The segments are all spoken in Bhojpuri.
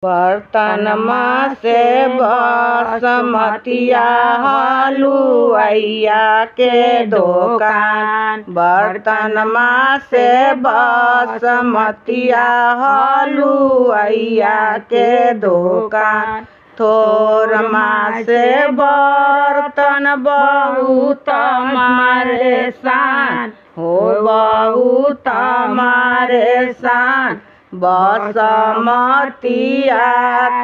बर्तनमा से बासमतिया हलुआइया के दुकान। बर्तनमा से बासमतिया हलुआइया के दुकान। थोरमा से बर्तन बहुत मारे सान हो, बहुत मारे सान। बासमतिया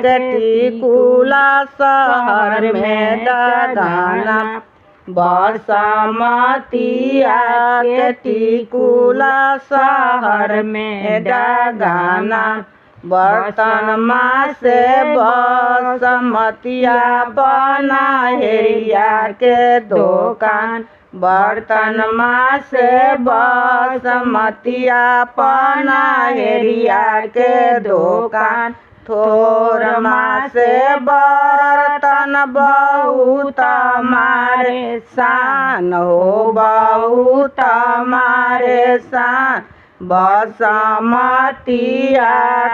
के टिकुला शहर में दाना। बासमतिया के टिकुला शहर में दाना। बर्तनमा से बासमतिया पनहेरिया के दुकान। बर्तनमा से बासमतिया पनहेरिया के दुकान। थोरमा से बर्तन बहुत मारे सान हो, बहुत मारे सान। बासमतिया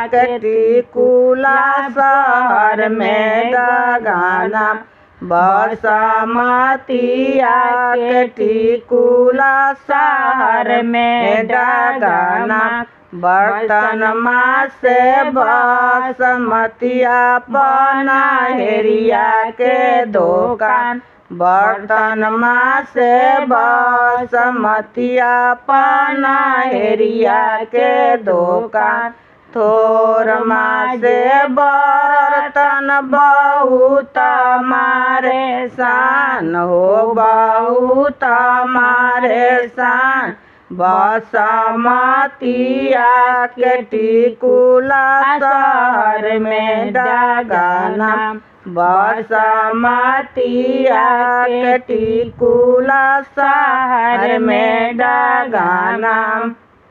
के टिकुला शहर में दाना। बासमतिया के टिकुला शहर में दाना। बर्तनमा से बासमतिया पनहेरिया के दुकान। बर्तनमा से बासमतिया पनहेरिया के दुकान। थोरमा से बर्तन बहुत मारे सान हो, बहुत मारे सान। बासमतिया के टिकुला शहर में दाना। बासमतिया के टिकुला शहर में दाना।